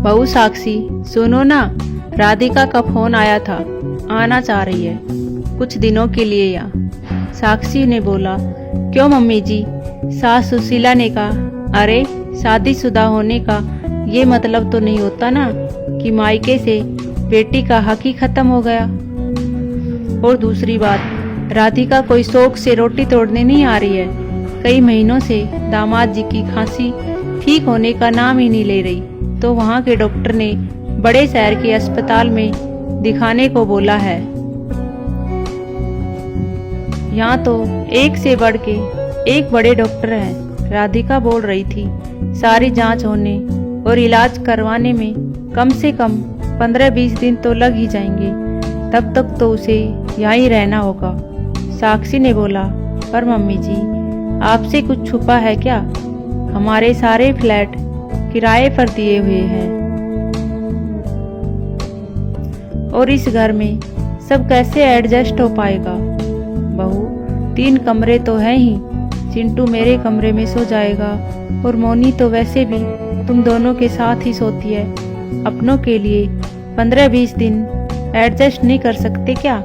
बहू साक्षी, सुनो ना, राधिका का फोन आया था, आना चाह रही है कुछ दिनों के लिए यहाँ। साक्षी ने बोला, क्यों मम्मी जी? सास सुशीला ने कहा, अरे शादीशुदा होने का ये मतलब तो नहीं होता ना कि मायके से बेटी का हक ही खत्म हो गया। और दूसरी बात, राधिका कोई शौक से रोटी तोड़ने नहीं आ रही है। कई महीनों से दामाद जी की खांसी ठीक होने का नाम ही नहीं ले रही, तो वहाँ के डॉक्टर ने बड़े शहर के अस्पताल में दिखाने को बोला है। यहाँ तो एक से बढ़ के एक बड़े डॉक्टर हैं। राधिका बोल रही थी, सारी जांच होने और इलाज करवाने में कम से कम 15-20 दिन तो लग ही जाएंगे। तब तक तो उसे यहाँ ही रहना होगा। साक्षी ने बोला, पर मम्मी जी, आपसे कुछ छुपा है क्या? हमारे सारे फ्लैट किराए पर दिए हुए हैं और इस घर में सब कैसे एडजस्ट हो पाएगा? बहू, 3 कमरे तो हैं ही। चिंटू मेरे कमरे में सो जाएगा और मोनी तो वैसे भी तुम दोनों के साथ ही सोती है। अपनों के लिए 15-20 दिन एडजस्ट नहीं कर सकते क्या?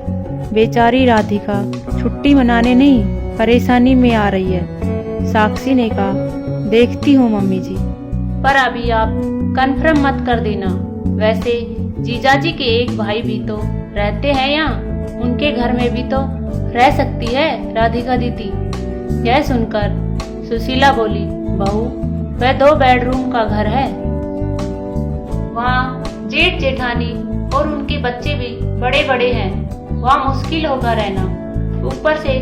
बेचारी राधिका छुट्टी मनाने नहीं, परेशानी में आ रही है। साक्षी ने कहा, देखती हूँ मम्मी जी, पर अभी आप कन्फर्म मत कर देना। वैसे जीजाजी के एक भाई भी तो रहते हैं यहाँ, उनके घर में भी तो रह सकती है राधिका दीदी। यह सुनकर सुशीला बोली, बहू, वह 2 बेडरूम का घर है, वहाँ जेठ जेठानी और उनके बच्चे भी बड़े बड़े हैं, वहाँ मुश्किल होगा रहना। ऊपर से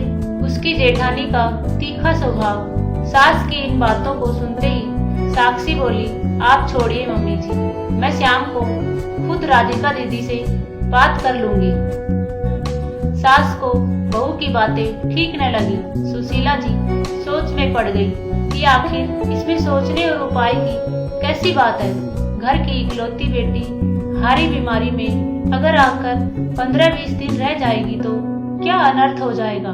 उसकी जेठानी का तीखा स्वभाव। सास की इन बातों को सुनते ही साक्षी बोली, आप छोड़िए मम्मी जी, मैं शाम को खुद राधिका दीदी से बात कर लूंगी। सास को बहू की बातें ठीक न लगी। सुशीला जी सोच में पड़ गई कि आखिर इसमें सोचने और उपाय की कैसी बात है। घर की इकलौती बेटी हारी बीमारी में अगर आकर 15-20 दिन रह जाएगी तो क्या अनर्थ हो जाएगा।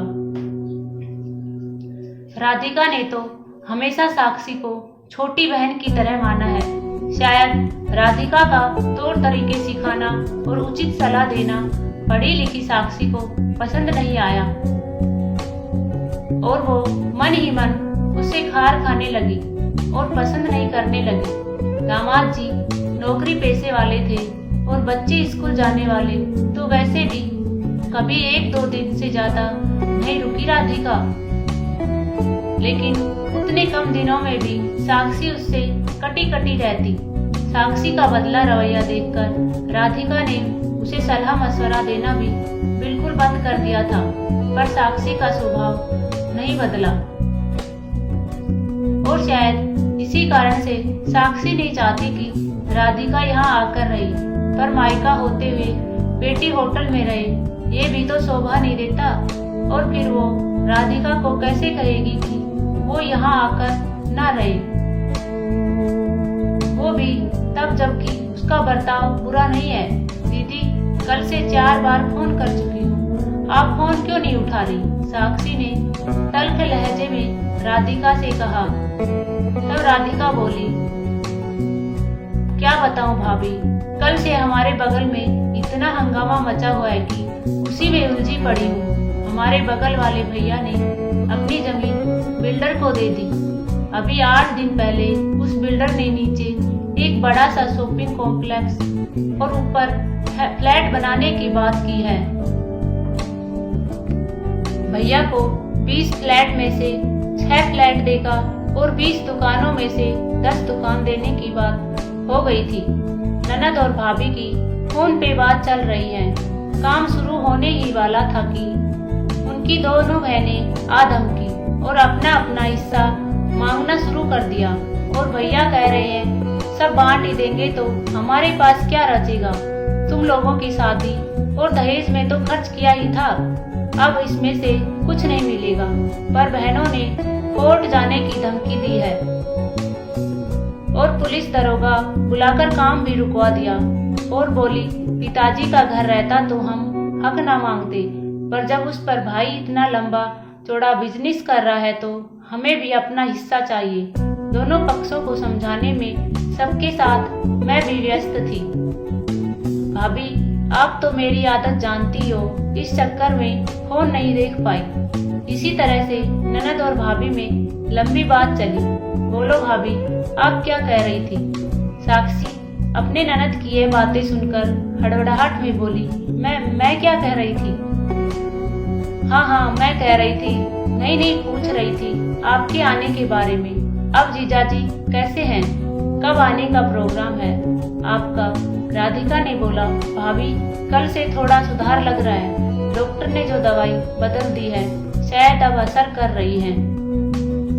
राधिका ने तो हमेशा साक्षी को छोटी बहन की तरह माना है। शायद राधिका का तौर तरीके सिखाना और उचित सलाह देना पढ़ी लिखी साक्षी को पसंद नहीं आया और वो मन ही मन उसे खार खाने लगी और पसंद नहीं करने लगी। दामाद जी नौकरी पेशे वाले थे और बच्चे स्कूल जाने वाले, तो वैसे भी कभी 1-2 दिन से ज्यादा नहीं रुकी राधिका। लेकिन उतने कम दिनों में भी साक्षी उससे कटी कटी रहती। साक्षी का बदला रवैया देखकर राधिका ने उसे सलाह मशवरा देना भी बिल्कुल बंद कर दिया था, पर साक्षी का स्वभाव नहीं बदला और शायद इसी कारण से साक्षी नहीं चाहती कि राधिका यहाँ आकर रही, पर मायका होते हुए बेटी होटल में रहे, ये भी तो शोभा नहीं देता। और फिर वो राधिका को कैसे कहेगी कि वो यहाँ आकर ना रहे, वो भी तब जबकि उसका बर्ताव बुरा नहीं है। दीदी, कल से 4 बार फोन कर चुकी हूँ, आप फोन क्यों नहीं उठा रही? साक्षी ने तल्ख लहजे में राधिका से कहा। तब राधिका बोली, क्या बताऊं भाभी, कल से हमारे बगल में इतना हंगामा मचा हुआ है कि उसी में उलझी पड़ी हूँ। हमारे बगल वाले भैया ने अपनी जमीन बिल्डर को दे दी। अभी 8 दिन पहले उस बिल्डर ने नीचे एक बड़ा सा शॉपिंग कॉम्प्लेक्स और ऊपर फ्लैट बनाने की बात की है। भैया को 20 फ्लैट में से 6 फ्लैट देगा और 20 दुकानों में से 10 दुकान देने की बात हो गई थी। ननद और भाभी की फोन पे बात चल रही है। काम शुरू होने ही वाला था कि उनकी दोनों बहनें आ धमकी और अपना अपना हिस्सा मांगना शुरू कर दिया और भैया कह रहे हैं, सब बांट ही देंगे तो हमारे पास क्या बचेगा? तुम लोगों की शादी और दहेज में तो खर्च किया ही था, अब इसमें से कुछ नहीं मिलेगा। पर बहनों ने कोर्ट जाने की धमकी दी है और पुलिस दरोगा बुलाकर काम भी रुकवा दिया और बोली, पिताजी का घर रहता तो हम हक ना मांगते, पर जब उस पर भाई इतना लंबा चौड़ा बिजनेस कर रहा है तो हमें भी अपना हिस्सा चाहिए। दोनों पक्षों को समझाने में सबके साथ मैं भी व्यस्त थी। भाभी, आप तो मेरी आदत जानती हो, इस चक्कर में फोन नहीं देख पाई। इसी तरह से ननद और भाभी में लंबी बात चली। बोलो भाभी, आप क्या कह रही थी? साक्षी अपने ननद की ये बातें सुनकर हड़बड़ाहट में बोली, मैं क्या कह रही थी? हाँ, मैं कह रही थी, नहीं पूछ रही थी आपके आने के बारे में। अब जीजाजी कैसे हैं? कब आने का प्रोग्राम है आपका? राधिका ने बोला, भाभी कल से थोड़ा सुधार लग रहा है। डॉक्टर ने जो दवाई बदल दी है शायद अब असर कर रही है।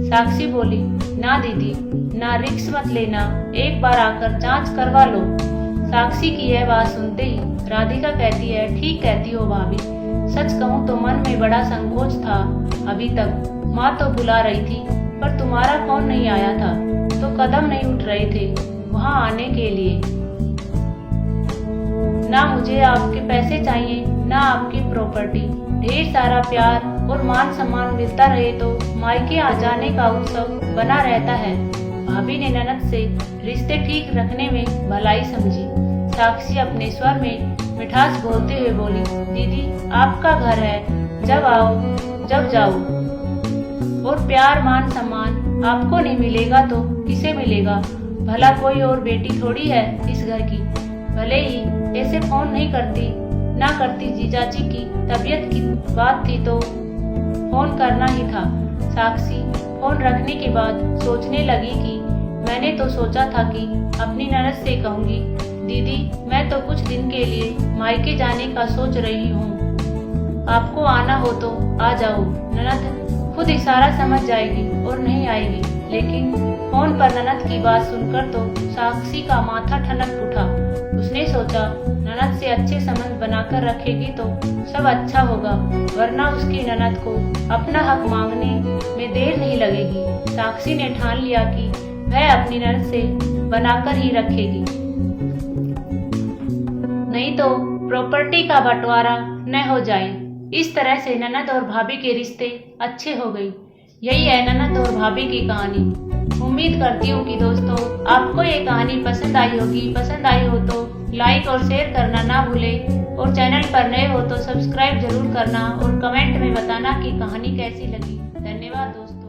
साक्षी बोली, ना दीदी, ना रिक्स मत लेना, एक बार आकर जांच करवा लो। साक्षी की यह बात सुनते ही राधिका कहती है, ठीक कहती हो भाभी, सच कहूँ तो मन में बड़ा संकोच था। अभी तक माँ तो बुला रही थी पर तुम्हारा फोन नहीं आया था, तो कदम नहीं उठ रहे थे वहाँ आने के लिए। ना मुझे आपके पैसे चाहिए, ना आपकी प्रॉपर्टी। ढेर सारा प्यार और मान सम्मान मिलता रहे तो मायके आ जाने का उत्सव बना रहता है। भाभी ने ननद से रिश्ते ठीक रखने में भलाई समझी। साक्षी अपने स्वर में मिठास बोलते हुए बोली, दीदी आपका घर है, जब आओ जब जाओ। और प्यार मान सम्मान आपको नहीं मिलेगा तो किसे मिलेगा? भला कोई और बेटी थोड़ी है इस घर की। भले ही ऐसे फोन नहीं करती, ना करती, जीजाजी की तबीयत की बात थी तो फोन करना ही था। साक्षी फोन रखने के बाद सोचने लगी कि मैंने तो सोचा था कि अपनी ननद से कहूंगी, दीदी मैं तो कुछ दिन के लिए मायके जाने का सोच रही हूँ, आपको आना हो तो आ जाओ। ननद खुद इशारा समझ जाएगी और नहीं आएगी। लेकिन फोन पर ननद की बात सुनकर तो साक्षी का माथा ठनक उठा। उसने सोचा, ननद से अच्छे संबंध बनाकर रखेगी तो सब अच्छा होगा, वरना उसकी ननद को अपना हक मांगने में देर नहीं लगेगी। साक्षी ने ठान लिया कि वह अपनी ननद से बनाकर ही रखेगी, नहीं तो प्रॉपर्टी का बंटवारा न हो जाए। इस तरह से ननद और भाभी के रिश्ते अच्छे हो गए। यही है ननद और भाभी की कहानी। उम्मीद करती हूँ कि दोस्तों आपको ये कहानी पसंद आई होगी। पसंद आई हो तो लाइक और शेयर करना ना भूलें और चैनल पर नए हो तो सब्सक्राइब जरूर करना और कमेंट में बताना कि कहानी कैसी लगी। धन्यवाद दोस्तों।